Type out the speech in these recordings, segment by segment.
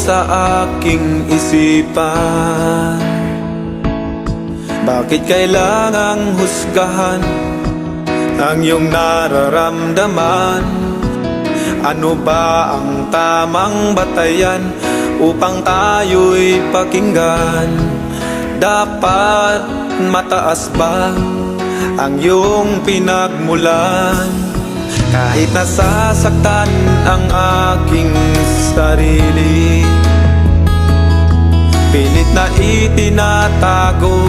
sa aking isipan. Bakit kailangang husgahan ang iyong nararamdaman? Ano ba ang tamang batayan upang tayo'y pakinggan? Dapat mataas ba ang iyong pinagmulan? Kahit nasasaktan ang aking sarili, pilit na itinatago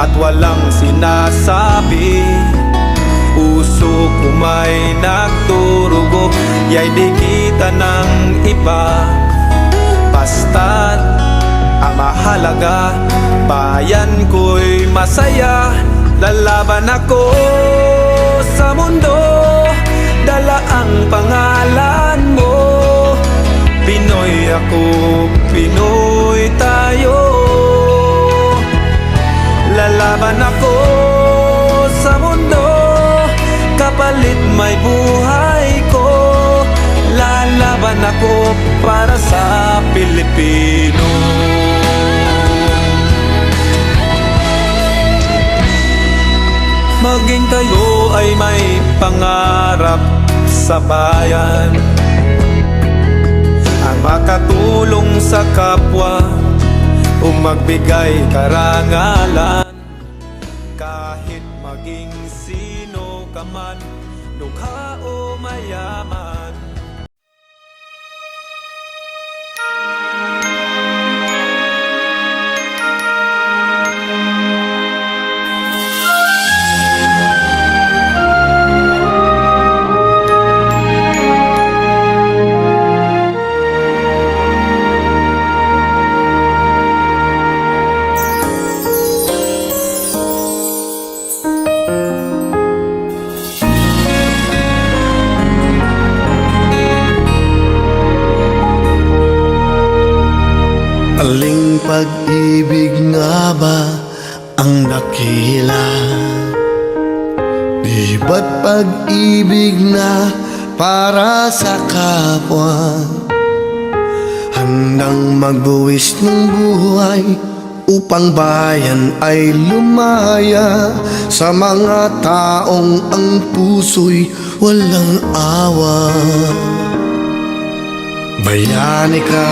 at walang sinasabi. Puso ko may nagturugo, ya'y di kita ng iba. Basta't ang mahalaga, bayan ko'y masaya. Lalaban ako sa mundo, dala ang pangalan mo. Pinoy ako, Pinoy tayo. Lalaban ako sa mundo, kapalit may buhay ko. Lalaban ako para sa Pilipino. Maging kayo ay may pangarap sa bayan, ang makatulong sa kapwa o magbigay karangalan. Kahit maging sino ka man, dukha o mayaman. Aling pag-ibig nga ba ang dakila? Di ba't pag-ibig na para sa kapwa? Handang magbuwis ng buhay upang bayan ay lumaya, sa mga taong ang puso'y walang awa. Bayani ka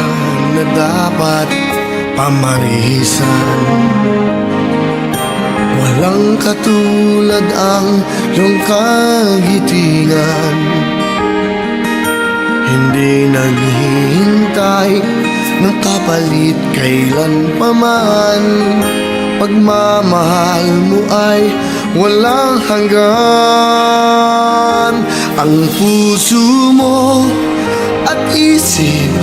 na dapat pamarisan, walang katulad ang iyong kagitingan. Hindi naghihintay ng kapalit kailan pa man. Pagmamahal mo ay walang hanggan. Ang puso mo at isip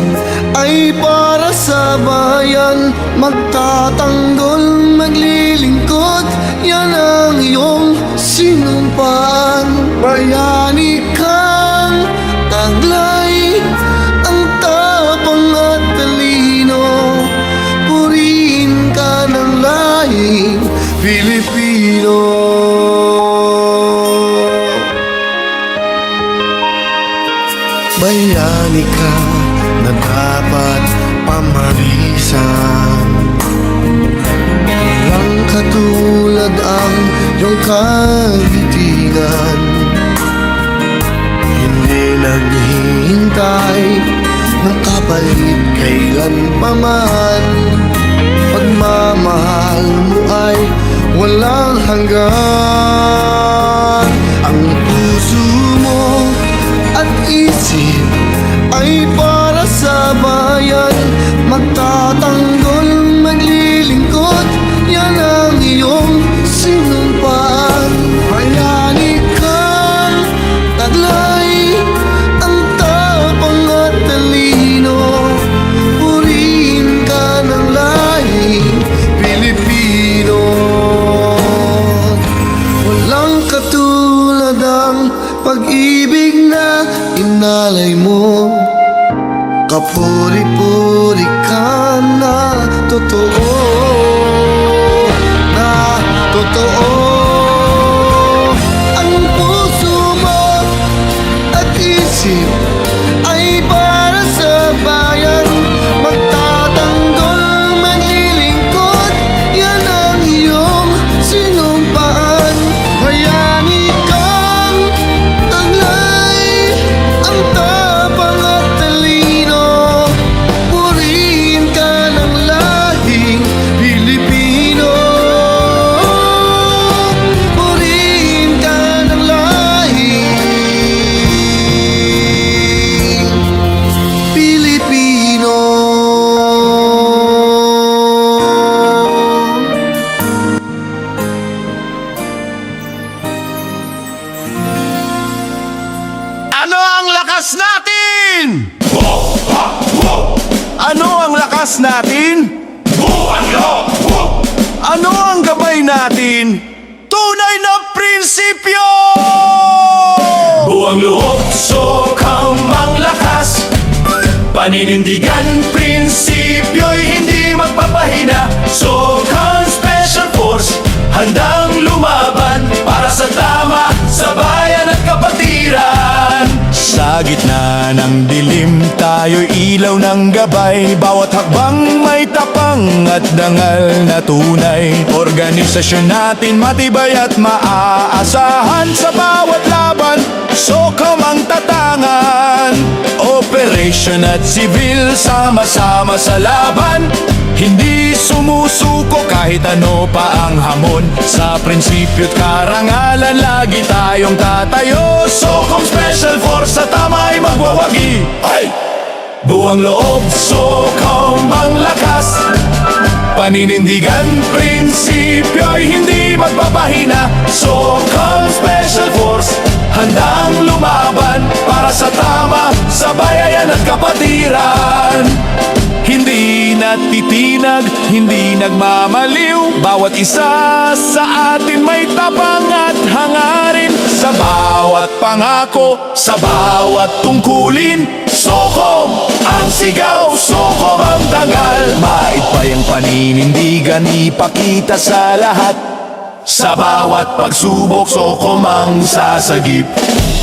ay para sa bayan, magtatanggol, maglilingkod, yan ang iyong sinumpaan. Bayani kang taglay, ang tapang at talino, purihin ka ng lahing Pilipino. Bayani ka na dapat pamarisan, walang katulad ang iyong kagitingan. Hindi naghihintay ng kapalit kailan pa man. Pagmamahal mo ay walang hanggan. Ang puso mo at isip ay para sa bayan, magtatanggol, maglilingkod, yan ang iyong sinumpaan. natin? Buwan loob! Ano ang gabay natin? Tunay na prinsipyo! Buwang loob, sokamang lakas. Paninindigan, prinsipyo'y hindi magpapahina. Sokang Special Force, handang lumaban para sa tama, sa bayan at kapatiran. Sa gitna ng dilim, tayo'y ilaw ng gabay. Bawat hakbang may tapang at dangal na tunay. Organisasyon natin matibay at maaasahan. Sa bawat laban, sokam ang tatangan. Operation at civil, sama-sama sa laban. Hindi sumusuko kahit ano pa ang hamon. Sa prinsipyo't karangalan, lagi tayong tatayo. Sokong Special Force sa tama'y magwawagi. Ay! Buwang loob, sokamang lakas. Paninindigan, prinsipyo'y hindi magpapahina. Sokong Special Force, handang lumaban para sa tama, sa bayan at kapatiran. Hindi natitinag, hindi nagmamaliw. Bawat isa sa atin may tapang at hangarin. Sa bawat pangako, sa bawat tungkulin, Sokom ang sigaw, sokom ang dangal. maitpay ang paninindigan, ipakita sa lahat. Sa bawat pagsubok, sokom ang sasagip.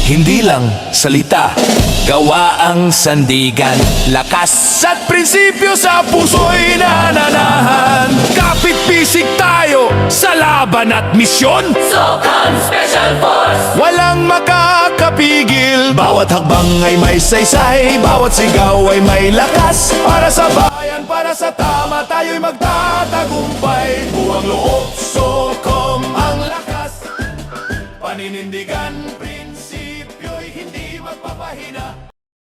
Hindi lang salita, gawa ang sandigan. Lakas at prinsipyo sa puso'y nananahan. Kapit-bisig tayo sa laban at misyon. Sokang Special Force! Walang makakapigil. Bawat hakbang ay may saysay, bawat sigaw ay may lakas. Para sa bayan, para sa tama, tayo'y magtatagumpay. Buwang loob, sokom ang lakas. Paninindigan, prinsipyo'y hindi magpapahina.